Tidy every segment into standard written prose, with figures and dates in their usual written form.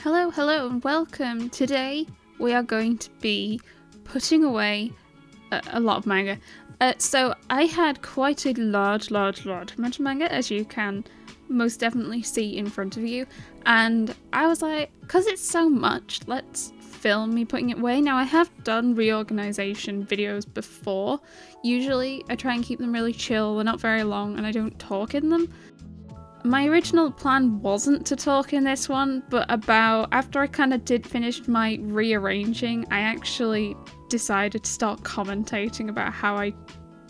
Hello and welcome. Today we are going to be putting away a lot of manga. So I had quite a large amount of manga, as you can most definitely see in front of you, and I was like, because it's so much, let's film me putting it away. Now I have done reorganization videos before. Usually I try and keep them really chill, they're not very long and I don't talk in them. My original plan wasn't to talk in this one, but after I kind of did finish my rearranging, I actually decided to start commentating about how I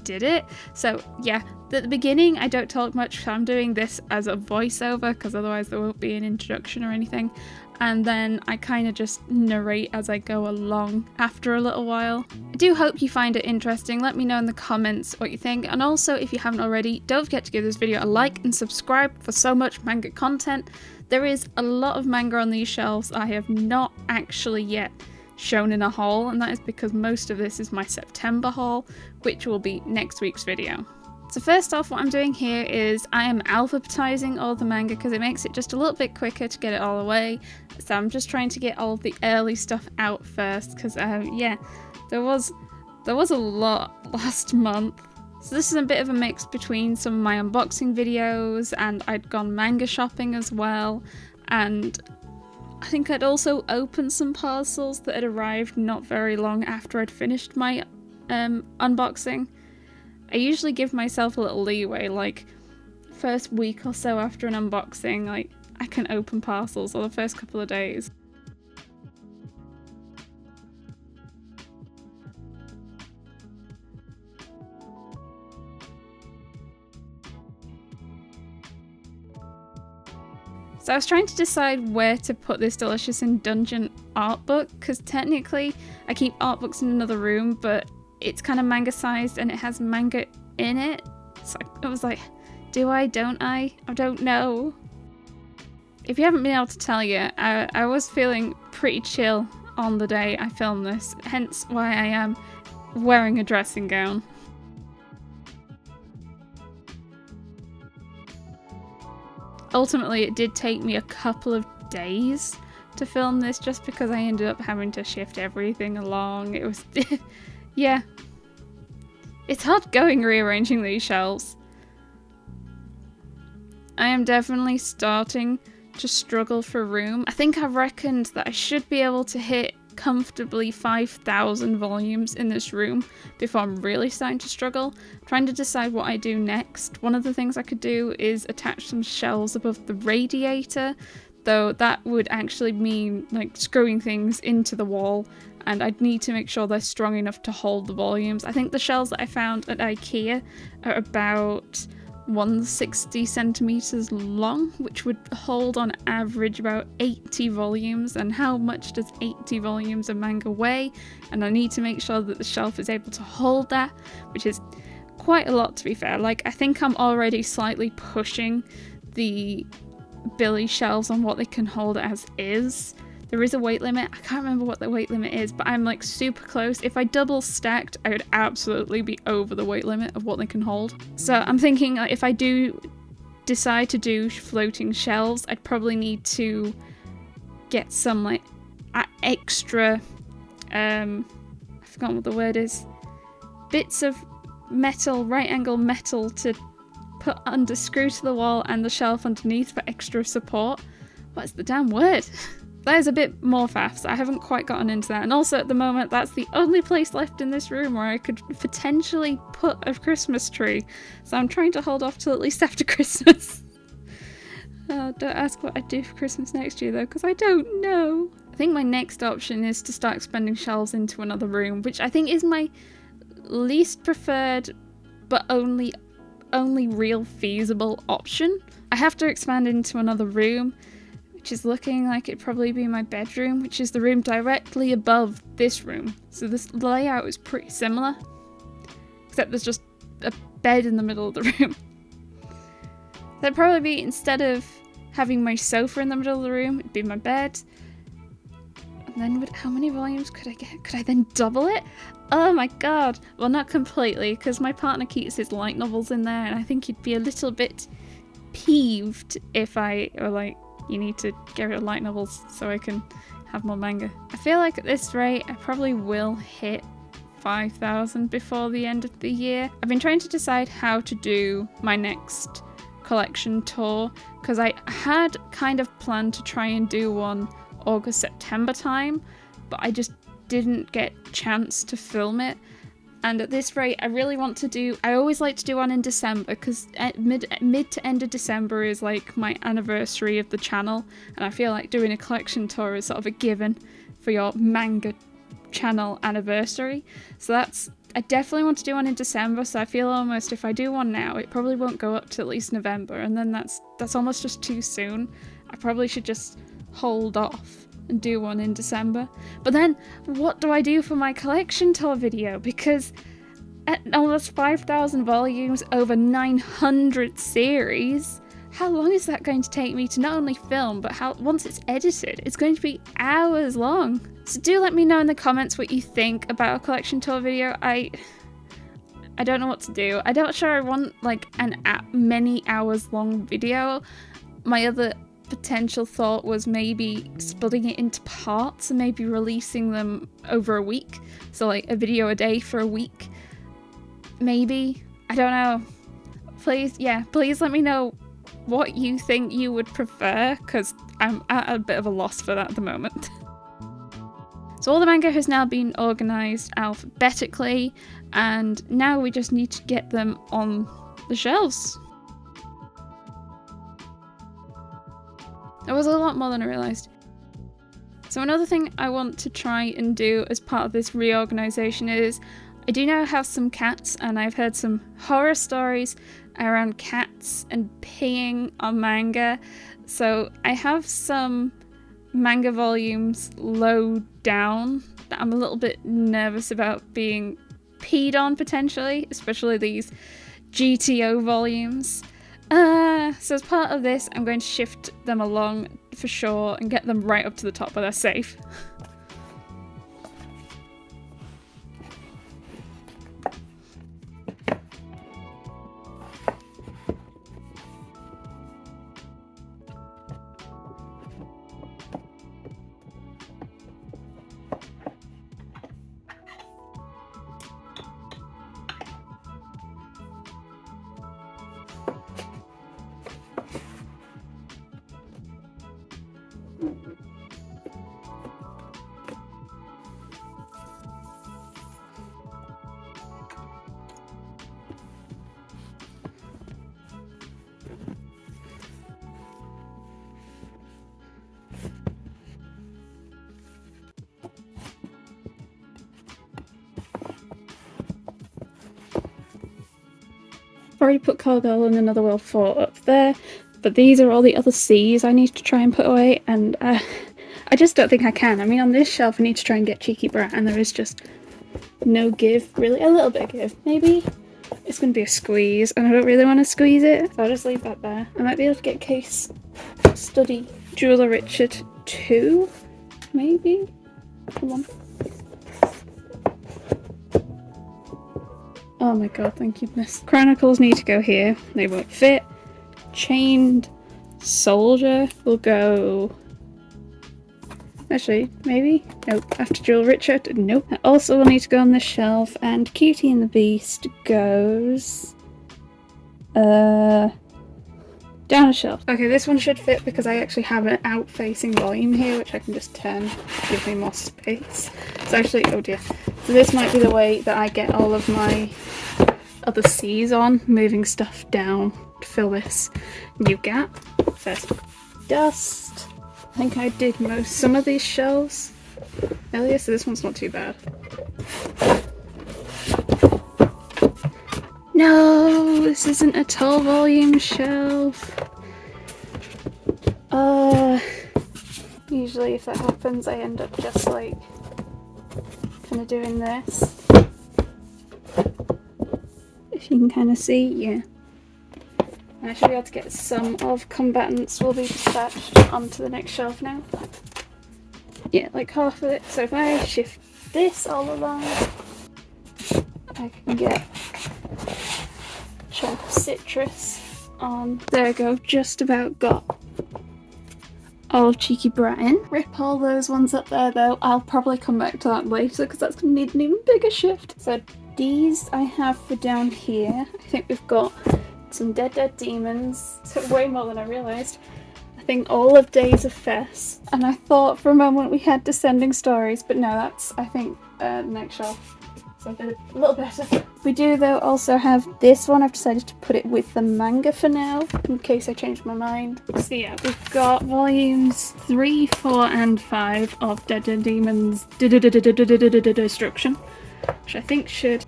did it. So yeah, at the beginning I don't talk much, so I'm doing this as a voiceover because otherwise there won't be an introduction or anything. And then I kind of just narrate as I go along after a little while. I do hope you find it interesting. Let me know in the comments what you think. And also, if you haven't already, don't forget to give this video a like and subscribe for so much manga content. There is a lot of manga on these shelves I have not actually yet shown in a haul, and that is because most of this is my September haul, which will be next week's video. So first off, what I'm doing here is I am alphabetizing all the manga because it makes it just a little bit quicker to get it all away. So I'm just trying to get all of the early stuff out first because yeah, there was a lot last month. So this is a bit of a mix between some of my unboxing videos, and I'd gone manga shopping as well, and I think I'd also opened some parcels that had arrived not very long after I'd finished my unboxing. I usually give myself a little leeway, like first week or so after an unboxing, like I can open parcels, or the first couple of days. So I was trying to decide where to put this Delicious in Dungeon art book, because technically I keep art books in another room, but it's kind of manga sized and it has manga in it. So I was like, do I, don't I? I don't know. If you haven't been able to tell yet, I was feeling pretty chill on the day I filmed this, hence why I am wearing a dressing gown. Ultimately, it did take me a couple of days to film this just because I ended up having to shift everything along. It was yeah. It's hard going rearranging these shelves. I am definitely starting to struggle for room. I think I reckoned that I should be able to hit comfortably 5,000 volumes in this room before I'm really starting to struggle. I'm trying to decide what I do next. One of the things I could do is attach some shelves above the radiator, though that would actually mean like screwing things into the wall, and I'd need to make sure they're strong enough to hold the volumes. I think the shelves that I found at IKEA are about 160 centimeters long, which would hold on average about 80 volumes. And how much does 80 volumes of manga weigh? And I need to make sure that the shelf is able to hold that, which is quite a lot, to be fair. Like, I think I'm already slightly pushing the Billy shelves on what they can hold as is. There is a weight limit. I can't remember what the weight limit is, but I'm like super close. If I double stacked, I would absolutely be over the weight limit of what they can hold. So I'm thinking if I do decide to do floating shelves, I'd probably need to get some like extra, I forgot what the word is, bits of metal, right angle metal to put under, screw to the wall and the shelf underneath for extra support. What's the damn word? That is a bit more faff, I haven't quite gotten into that. And also at the moment, that's the only place left in this room where I could potentially put a Christmas tree. So I'm trying to hold off till at least after Christmas. Don't ask what I do for Christmas next year though, because I don't know. I think my next option is to start expanding shelves into another room, which I think is my least preferred, but only real feasible option. I have to expand into another room, which is looking like it'd probably be my bedroom, which is the room directly above this room. So this layout is pretty similar, except there's just a bed in the middle of the room. That'd probably be, instead of having my sofa in the middle of the room, it'd be my bed. And then how many volumes could I get? Could I then double it? Oh my god. Well, not completely, because my partner keeps his light novels in there, and I think he'd be a little bit peeved if I, or like, you need to get rid of light novels so I can have more manga. I feel like at this rate I probably will hit 5,000 before the end of the year. I've been trying to decide how to do my next collection tour because I had kind of planned to try and do one August-September time, but I just didn't get a chance to film it. And at this rate, I really want to do... I always like to do one in December because mid to end of December is like my anniversary of the channel, and I feel like doing a collection tour is sort of a given for your manga channel anniversary. So that's... I definitely want to do one in December, so I feel almost if I do one now, it probably won't go up to at least November, and then that's almost just too soon. I probably should just hold off and do one in December. But then, what do I do for my collection tour video? Because at almost 5,000 volumes, over 900 series, how long is that going to take me to not only film, but once it's edited, it's going to be hours long. So do let me know in the comments what you think about a collection tour video. I don't know what to do. I'm not sure I want like many hours long video. My other potential thought was maybe splitting it into parts and maybe releasing them over a week. So like a video a day for a week. Maybe. I don't know. Please let me know what you think you would prefer, because I'm at a bit of a loss for that at the moment. So all the manga has now been organised alphabetically, and now we just need to get them on the shelves. There was a lot more than I realised. So another thing I want to try and do as part of this reorganisation is, I do now have some cats, and I've heard some horror stories around cats and peeing on manga. So I have some manga volumes low down that I'm a little bit nervous about being peed on potentially, especially these GTO volumes. So as part of this, I'm going to shift them along for sure and get them right up to the top where they're safe. I've already put Cowgirl and Another World 4 up there, but these are all the other C's I need to try and put away, and I just don't think I can. I mean, on this shelf I need to try and get Cheeky Brat, and there is just no give, really. A little bit of give, maybe. It's going to be a squeeze, and I don't really want to squeeze it, so I'll just leave that there. I might be able to get Case Study Jeweler Richard 2, maybe? Come on. Oh my god, thank goodness. Chronicles need to go here. They won't fit. Chained Soldier will go... Actually, maybe? Nope. After Jewel Richard? Nope. That also will need to go on this shelf. And Cutie and the Beast goes... down a shelf. Okay, this one should fit because I actually have an out-facing volume here, which I can just turn to give me more space. So actually, oh dear. So this might be the way that I get all of my other C's on, moving stuff down to fill this new gap. First, dust. I think I did some of these shelves earlier, so this one's not too bad. No, this isn't a tall volume shelf. Usually if that happens I end up just like kind of doing this. If you can kind of see, yeah. And I should be able to get some of Combatants will be dispatched onto the next shelf now. Yeah, like half of it. So if I shift this all along, I can get a chunk of citrus on. There we go, just about got all of Cheeky Brian. Rip all those ones up there though. I'll probably come back to that later because that's going to need an even bigger shift. So these I have for down here. I think we've got some Dead Demons. So way more than I realised. I think all of Days of Fess. And I thought for a moment we had Descending Stories, but no, that's I think the next shelf. So I did a little better. We do though also have this one. I've decided to put it with the manga for now, in case I change my mind. So yeah, we've got volumes 3, 4 and 5 of Dead Demons Destruction, which I think should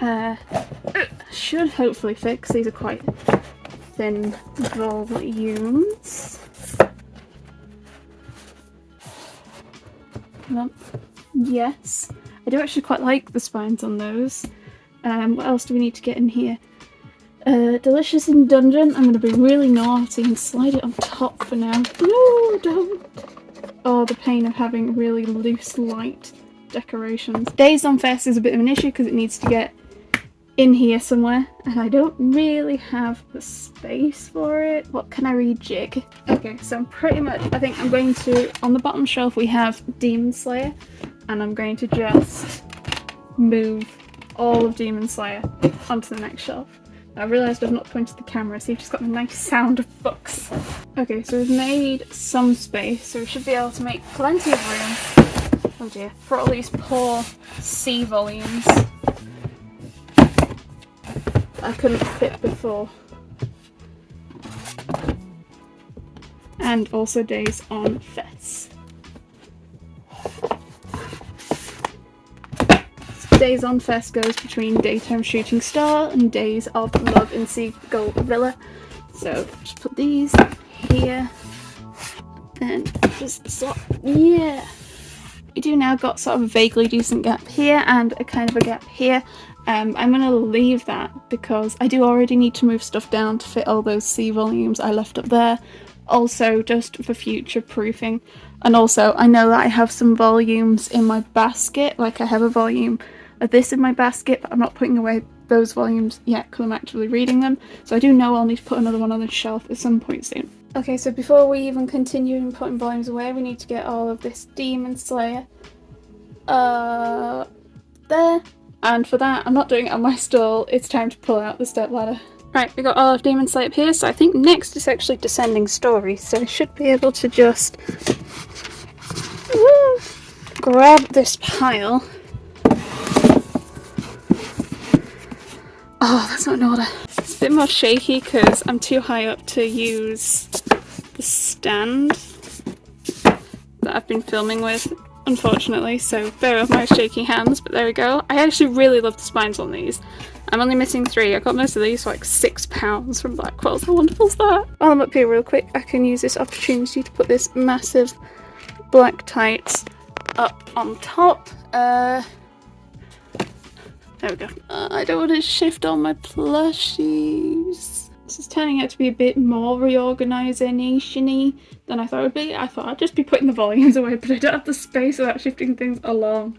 hopefully fix. These are quite thin volumes. Well, yes. I do actually quite like the spines on those. What else do we need to get in here? Delicious in Dungeon. I'm going to be really naughty and slide it on top for now. No, don't! Oh, the pain of having really loose, light decorations. Days on Fest is a bit of an issue because it needs to get in here somewhere, and I don't really have the space for it. What can I rejig? Okay, so I'm pretty much, I think I'm going to, on the bottom shelf we have Demon Slayer, and I'm going to just move all of Demon Slayer onto the next shelf. I realised I've not pointed the camera, so you've just got the nice sound of books. Okay, so we've made some space, so we should be able to make plenty of room, oh dear, for all these poor C volumes I couldn't fit before. And also Days on Fest. Days on Fest goes between Daytime Shooting Star and Days of Love in Seagull Villa. So just put these here, then just slot, yeah. We do now got sort of a vaguely decent gap here and a kind of a gap here. I'm going to leave that because I do already need to move stuff down to fit all those C volumes I left up there. Also just for future proofing. And also I know that I have some volumes in my basket, like I have a volume of this in my basket, but I'm not putting away those volumes yet because I'm actively reading them. So I do know I'll need to put another one on the shelf at some point soon. Okay, so before we even continue in putting volumes away, we need to get all of this Demon Slayer there. And for that, I'm not doing it on my stall, it's time to pull out the step ladder. Right, we got all of Demon Slayer up here, so I think next is actually Descending Stories, so I should be able to just grab this pile. Oh, that's not in order. It's a bit more shaky because I'm too high up to use the stand that I've been filming with, unfortunately, so bear with my shaky hands, but there we go. I actually really love the spines on these. I'm only missing 3. I got most of these for like £6 from Blackwell's. How wonderful is that? While I'm up here real quick, I can use this opportunity to put this massive black tights up on top. There we go. I don't want to shift all my plushies. This is turning out to be a bit more reorganisation-y than I thought it would be. I thought I'd just be putting the volumes away, but I don't have the space without shifting things along.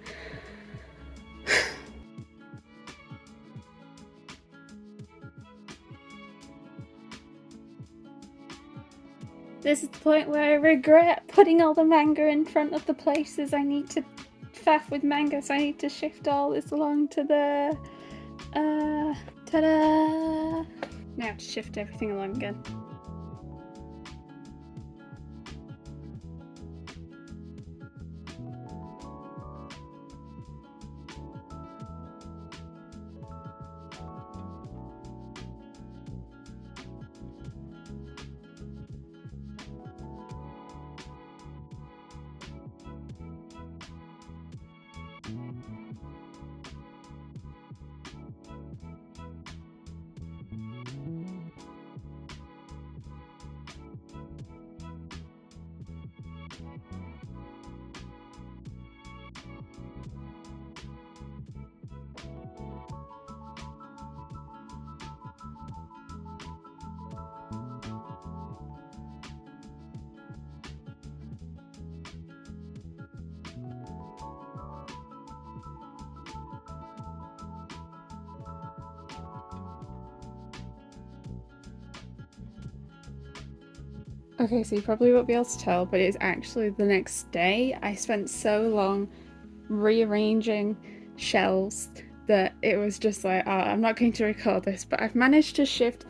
This is the point where I regret putting all the manga in front of the places I need to faff with manga, so I need to shift all this along to the ta-da! Now I have to shift everything along again. Okay, so you probably won't be able to tell, but it's actually the next day. I spent so long rearranging shelves that it was just like, oh, I'm not going to record this, but I've managed to shift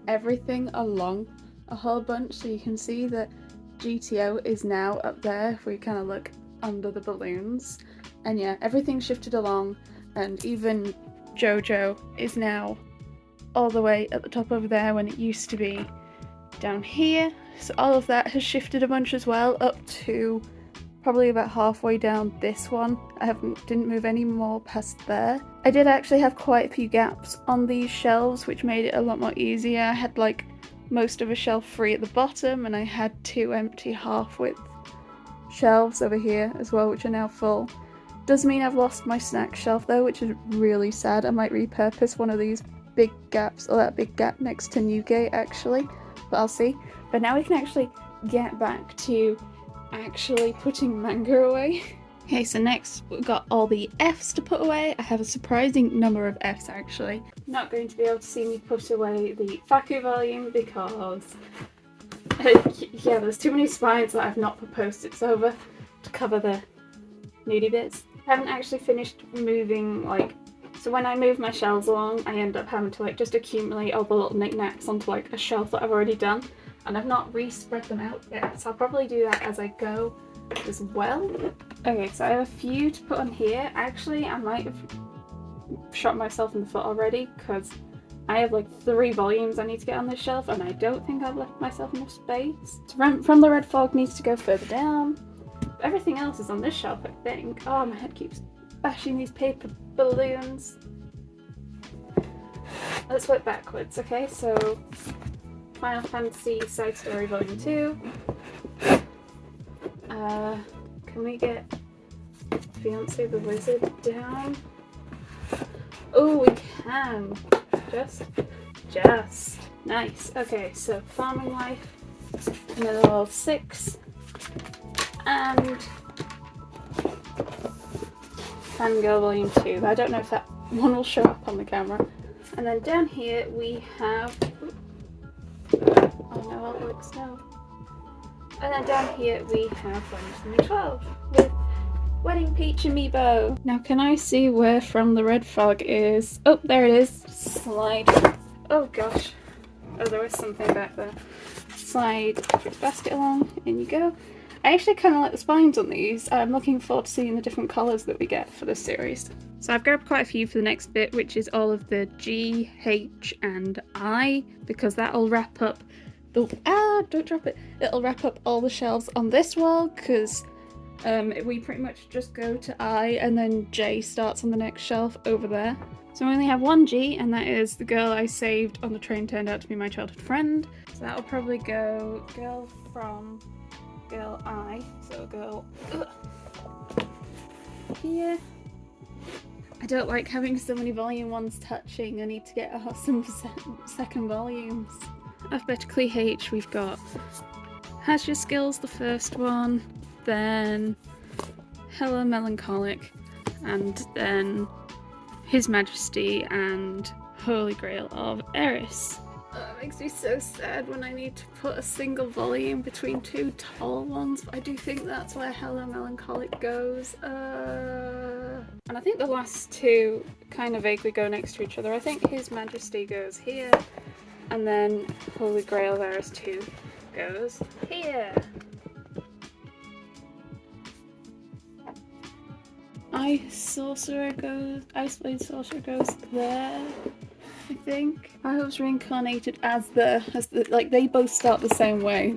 everything along a whole bunch, so you can see that GTO is now up there if we kind of look under the balloons. And yeah, everything shifted along, and even JoJo is now all the way at the top over there when it used to be down here. So all of that has shifted a bunch as well, up to probably about halfway down this one. I didn't move any more past there. I did actually have quite a few gaps on these shelves, which made it a lot more easier. I had like most of a shelf free at the bottom, and I had 2 empty half-width shelves over here as well, which are now full. Does mean I've lost my snack shelf though, which is really sad. I might repurpose one of these big gaps, or that big gap next to Newgate actually, but I'll see. But now we can actually get back to actually putting manga away. Okay, so next we've got all the Fs to put away. I have a surprising number of Fs actually. Not going to be able to see me put away the Faku volume because yeah, there's too many spines that I've not put post-its over to cover the nudie bits. I haven't actually finished moving, like, so when I move my shelves along, I end up having to like just accumulate all the little knickknacks onto like a shelf that I've already done, and I've not re-spread them out yet, so I'll probably do that as I go as well. Okay, so I have a few to put on here. Actually, I might have shot myself in the foot already because I have like 3 volumes I need to get on this shelf, and I don't think I've left myself enough space. So From the Red Fog needs to go further down. Everything else is on this shelf, I think. Oh, my head keeps bashing these paper balloons. Let's work backwards, okay? So, Final Fantasy Side Story Volume 2. Can we get Fiancé the Wizard down? Oh, we can. Just. Nice. Okay, so Farming Life, another level 6. And Fangirl Volume 2. I don't know if that one will show up on the camera. And then down here we have... oh no, Alex, no. And then down here we have Volume 12 with Wedding Peach Amiibo. Now can I see where From the Red Fog is? Oh, there it is. Slide. Oh gosh. Oh, there was something back there. Slide the basket along. In you go. I actually kind of like the spines on these. I'm looking forward to seeing the different colours that we get for this series. So I've grabbed quite a few for the next bit, which is all of the G, H and I, because that'll wrap up the... don't drop it! It'll wrap up all the shelves on this wall, because we pretty much just go to I and then J starts on the next shelf over there. So we only have one G, and that is the girl I saved on the train turned out to be my childhood friend. So that'll probably go girl from... girl I, so girl here. I don't like having so many volume ones touching. I need to get some second volumes. Alphabetically H, we've got Has Your Skills, the first one, then Hella Melancholic, and then His Majesty and Holy Grail of Eris. It makes me so sad when I need to put a single volume between 2 tall ones, but I do think that's where Hella Melancholic goes. And I think the last 2 kind of vaguely go next to each other. I think His Majesty goes here, and then Holy Grail of Eris 2 goes here. Ice Blade Sorcerer goes there. I think. I was reincarnated as the like they both start the same way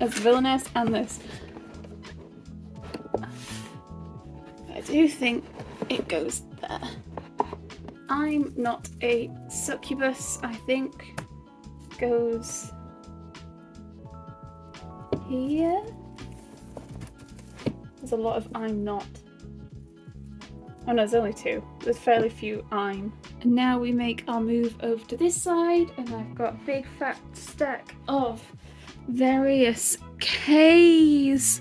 as Villainess and this. I do think it goes there. I'm Not a Succubus, I think goes here. There's a lot of I'm Not. Oh no, there's only 2. There's fairly few I'm. And now we make our move over to this side, and I've got a big fat stack of various K's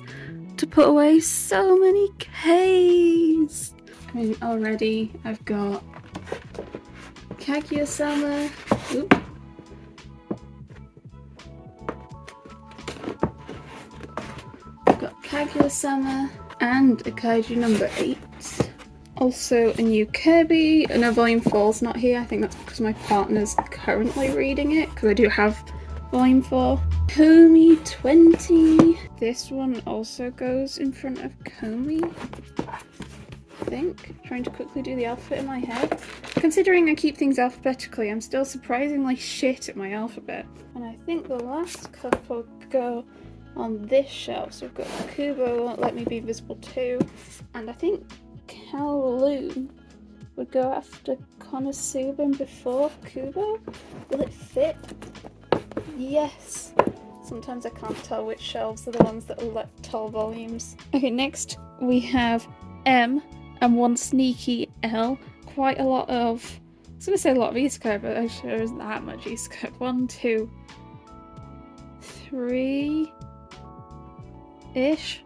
to put away. So many K's! I mean, already I've got Kaguya-sama. Oop. Fabulous Summer, and a Kaiju number 8. Also a new Kirby. No, volume 4's not here. I think that's because my partner's currently reading it, because I do have volume 4. Komi 20. This one also goes in front of Komi, I think. Trying to quickly do the alphabet in my head. Considering I keep things alphabetically, I'm still surprisingly shit at my alphabet. And I think the last couple go on this shelf. So we've got Kubo, Won't Let Me Be Visible too. And I think Kowloon would go after Konosuba before Kubo. Will it fit? Yes. Sometimes I can't tell which shelves are the ones that are tall volumes. Okay, next we have M and one sneaky L. Quite a lot of, I was going to say a lot of isekai, but actually there isn't that much isekai. 1, 2, 3-ish,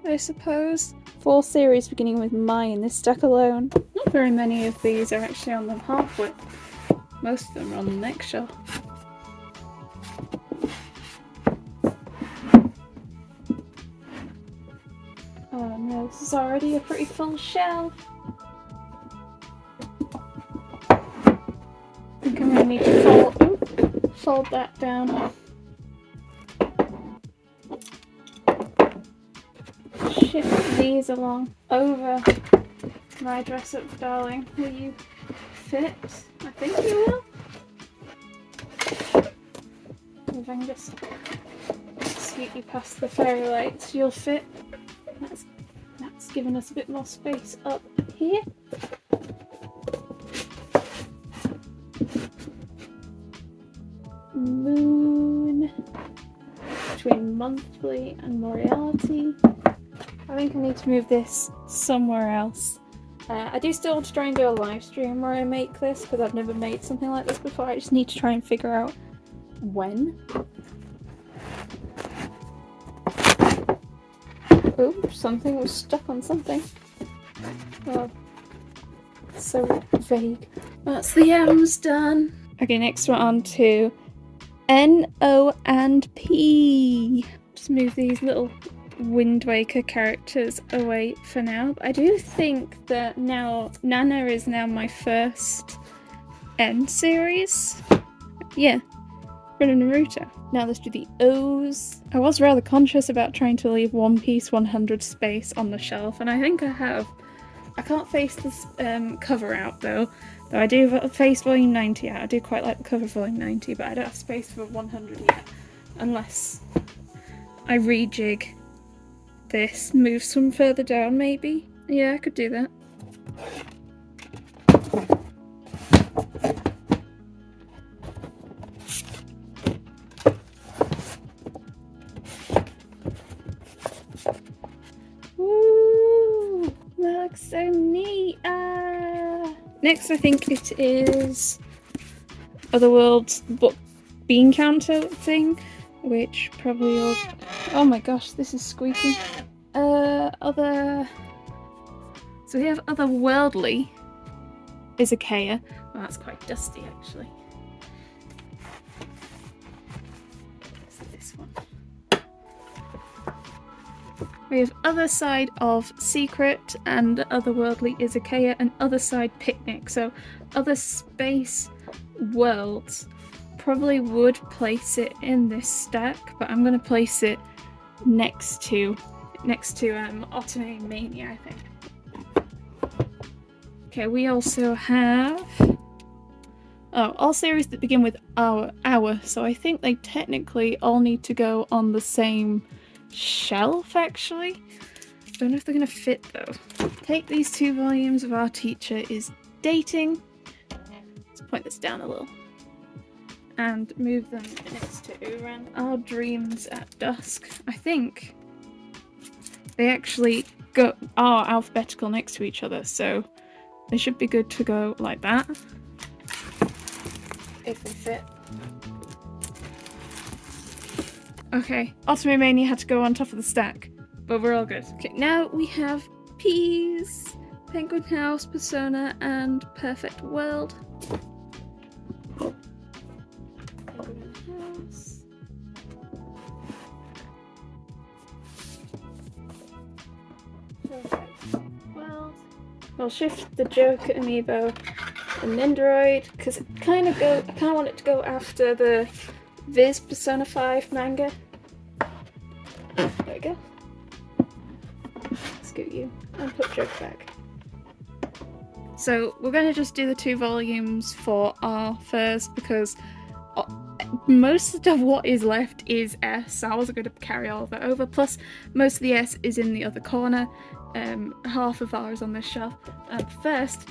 I suppose. 4 series beginning with Mai in this stack alone. Not very many of these are actually on the half width. Most of them are on the next shelf. Oh no, this is already a pretty full shelf. I think I'm going to need to fold that down. Shift these along over my dress up, darling. Will you fit? I think you will. If I can just scoot you past the fairy lights, you'll fit. That's given us a bit more space up here. Moon between monthly and Moriarty. I think I need to move this somewhere else. I do still want to try and do a live stream where I make this, because I've never made something like this before. I just need to try and figure out when. Oh, something was stuck on something. Oh, so vague. That's the M's done. Okay, next we're on to N, O, and P. Just move these little Wind Waker characters away for now. But I do think that now Nana is now my first N series. Yeah, from Naruto. Now let's do the O's. I was rather conscious about trying to leave One Piece 100 space on the shelf, and I think I have. I can't face this cover out though I do face volume 90 out. I do quite like the cover volume 90, but I don't have space for 100 yet. Unless I rejig this, move some further down maybe. Yeah, I could do that. Woo! That looks so neat. Next I think it is Otherworld's book bean counter thing, which probably will... Oh my gosh, this is squeaking. So we have Otherworldly Izakaya. Well, that's quite dusty actually. So this one. We have Other Side of Secret and Otherworldly Izakaya and Other Side Picnic. So Other Space Worlds probably would place it in this stack, but I'm going to place it next to Otome Mania, I think. Okay, we also have all series that begin with our. So I think they technically all need to go on the same shelf actually. Don't know if they're gonna fit though. Take these 2 volumes of Our Teacher is Dating. Let's point this down a little. And move them next to Uran. Our Dreams at Dusk. I think they actually are alphabetical next to each other, so they should be good to go like that. If they fit. Okay, Otome Mania had to go on top of the stack, but we're all good. Okay, now we have Peas, Penguin House, Persona, and Perfect World. Penguin House. I'll shift the Joker amiibo and Nindoroid because I kind of want it to go after the Viz Persona 5 manga. There we go. Scoot you and put Joker back. So we're going to just do the 2 volumes for R first because most of what is left is S, so I wasn't going to carry all of it over. Plus, most of the S is in the other corner. Half of R is on this shelf. First,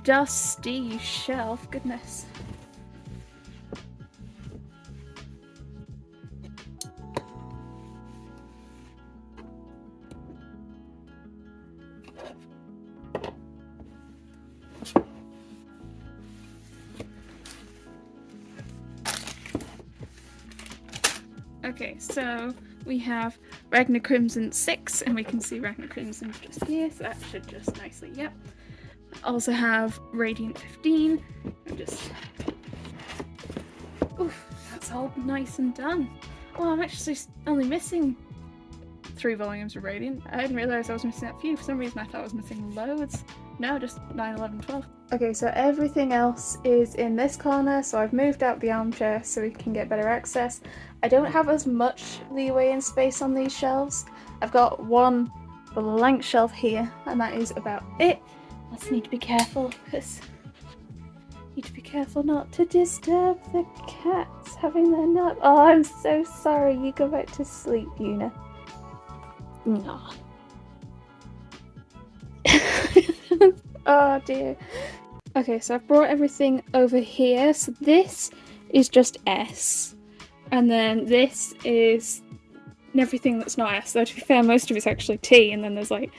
dusty shelf. Goodness. Okay, so we have Ragnar Crimson 6, and we can see Ragnar Crimson just here, so that should just nicely, yep. Also have Radiant 15, and just, oof, that's all nice and done. Oh, I'm actually only missing 3 volumes of Radiant. I didn't realise I was missing that few. For some reason I thought I was missing loads. No, just 9, 11, 12. Okay, so everything else is in this corner, so I've moved out the armchair so we can get better access. I don't have as much leeway and space on these shelves. I've got one blank shelf here, and that is about it. I just need to be careful, because not to disturb the cats having their nap. Oh, I'm so sorry. You go back to sleep, Una. No. Oh dear. Okay, so I've brought everything over here. So this is just S. And then this is everything that's not S. Though to be fair, most of it's actually T, and then there's like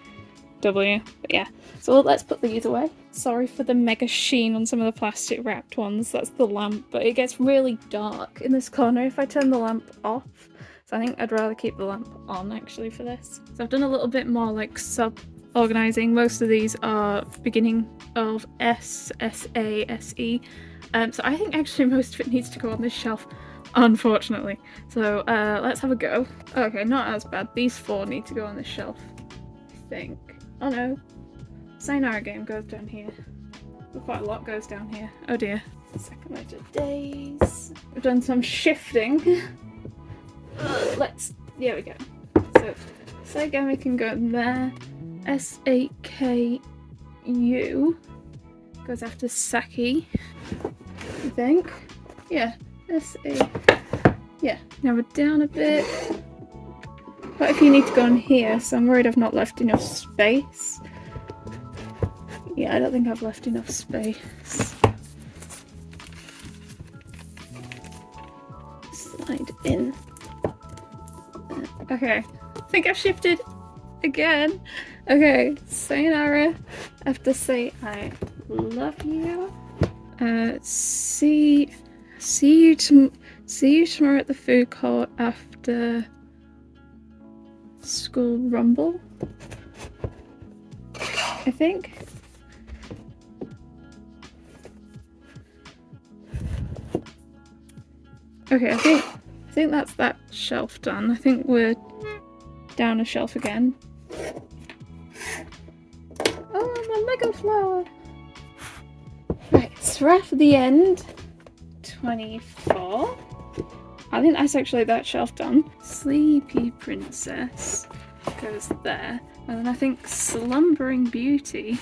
W. But yeah. So let's put these away. Sorry for the mega sheen on some of the plastic wrapped ones. That's the lamp, but it gets really dark in this corner if I turn the lamp off. So I think I'd rather keep the lamp on actually for this. So I've done a little bit more like sub-organising. Most of these are beginning of S, SA, SE. So I think actually most of it needs to go on this shelf, unfortunately. So let's have a go. Okay, not as bad. These 4 need to go on this shelf, I think. Oh no. Sayonara game goes down here. Quite a lot goes down here. Oh dear. Second Light of Days. We've done some shifting. There we go. So Saigami can go in there. SAKU goes after Saki, I think. Yeah, yeah. Now we're down a bit. Quite a few need to go in here, so I'm worried I've not left enough space. Yeah, I don't think I've left enough space. Slide in. Okay, I think I've shifted again. Okay, sayonara. I have to say I love you. See you tomorrow at the food court after school rumble, I think. Okay, I think that's that shelf done. I think we're down a shelf again. Oh, my Lego flower! Right, Seraph at the end. 24. I think that's actually that shelf done. Sleepy Princess goes there. And then I think Slumbering Beauty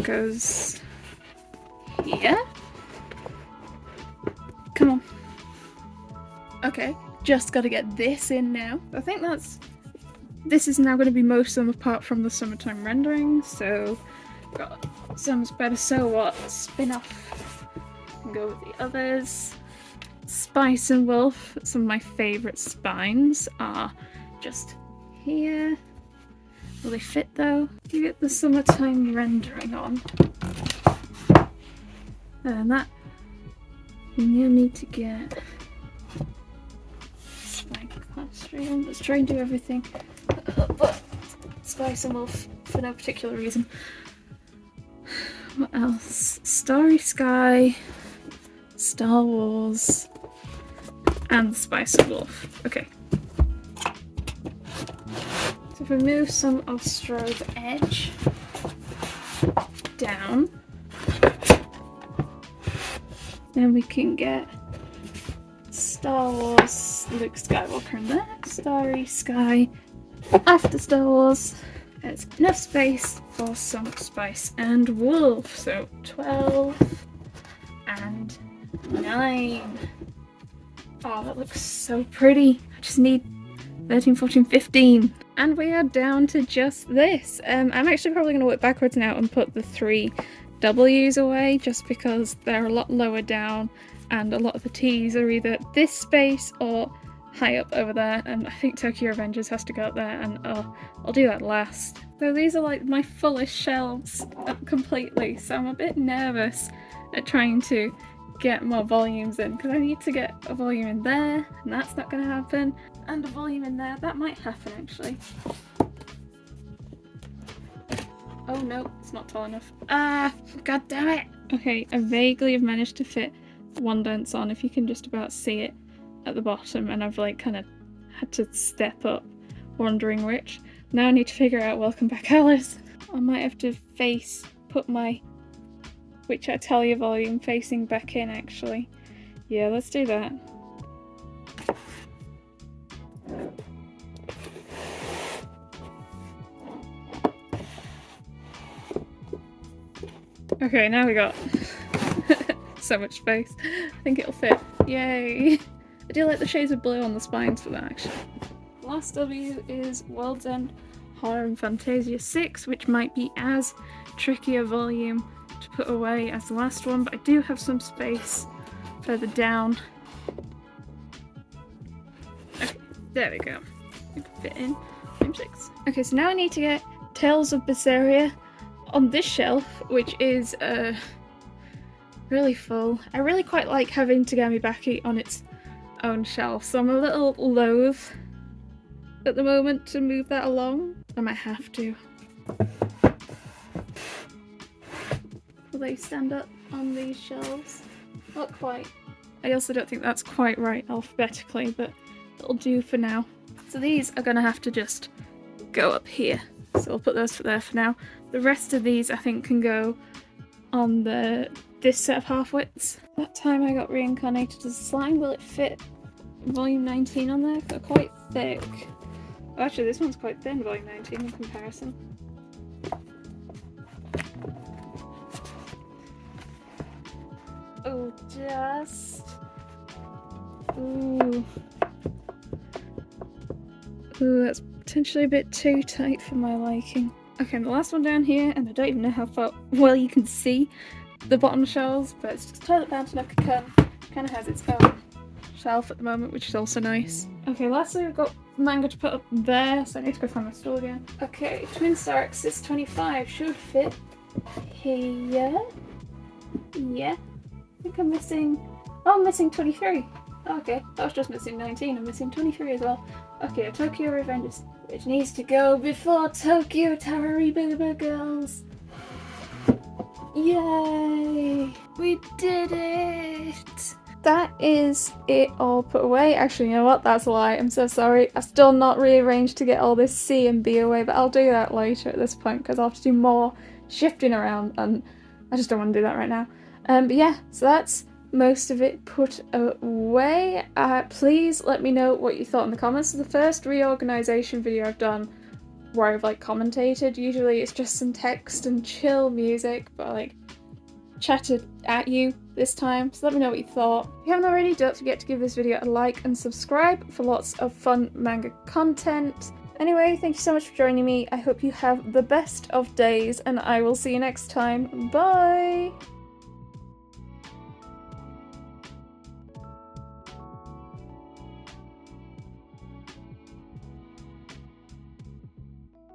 goes here. Come on. Okay, just gotta get this in now. I think this is now going to be most of them apart from the summertime rendering, so got some's better so what spin-off and go with the others. Spice and Wolf, some of my favourite spines are just here. Will they fit though? You get the summertime rendering on. And that you need to get classroom. Let's try and do everything, but Spice and Wolf for no particular reason. What else? Starry Sky, Star Wars, and Spice and Wolf. Okay. So if we move some of Strobe Edge, Then we can get Star Wars, Luke Skywalker in there, Starry Sky, after Star Wars. There's enough space for some spice and wolf, so 12 and 9. Oh, that looks so pretty. I just need 13, 14, 15. And we are down to just this. I'm actually probably going to work backwards now and put the 3 W's away, just because they're a lot lower down and a lot of the T's are either this space or high up over there, and I think Tokyo Revengers has to go up there, and I'll do that last. So these are like my fullest shelves completely, so I'm a bit nervous at trying to get more volumes in, because I need to get a volume in there, and that's not going to happen, and a volume in there, that might happen actually. Oh no, it's not tall enough. Ah, god damn it! Okay, I vaguely have managed to fit one dance on, if you can just about see it at the bottom, and I've like kind of had to step up, wondering which. Now I need to figure out Welcome Back Alice. I might have to put my Which I Tell You volume facing back in actually. Yeah, let's do that. Okay, now we got so much space. I think it'll fit. Yay! I do like the shades of blue on the spines for that actually. The last W is World's End Horror and Fantasia 6, which might be as tricky a volume to put away as the last one, but I do have some space further down. Okay, there we go. We can fit in volume 6. Okay, so now I need to get Tales of Berseria on this shelf, which is really full. I really quite like having Tagami Baki on its own shelf, so I'm a little loath at the moment to move that along. I might have to. Will they stand up on these shelves? Not quite. I also don't think that's quite right alphabetically, but it'll do for now. So these are gonna have to just go up here. So we'll put those there for now. The rest of these I think can go on this set of half widths. That time I got reincarnated as a slime, will it fit volume 19 on there? They're quite thick. Oh, actually this one's quite thin, volume 19 in comparison. Oh, just... Ooh. Ooh, that's potentially a bit too tight for my liking. Okay, and the last one down here, and I don't even know how far well you can see the bottom shelves, but it's just toilet bound enough to come. Kind of has its own shelf at the moment, which is also nice. Okay, lastly we've got manga to put up there, so I need to go find my stool again. Okay, Twin Star Axis 25 should fit here. Yeah. I think I'm missing... Oh, I'm missing 23. Okay, I was just missing 19. I'm missing 23 as well. Okay, Tokyo Revengers, which needs to go before Tokyo Tarariba Girls. Yay! We did it! That is it all put away. Actually, you know what? That's a lie. I'm so sorry. I've still not rearranged to get all this C and B away, but I'll do that later at this point because I'll have to do more shifting around and I just don't want to do that right now. But yeah, so that's most of it put away. Please let me know what you thought in the comments. It's the first reorganization video I've done where I've like commentated. Usually it's just some text and chill music, but I like chatted at you this time, so let me know what you thought. If you haven't already, don't forget to give this video a like and subscribe for lots of fun manga content. Anyway, thank you so much for joining me. I hope you have the best of days and I will see you next time. Bye!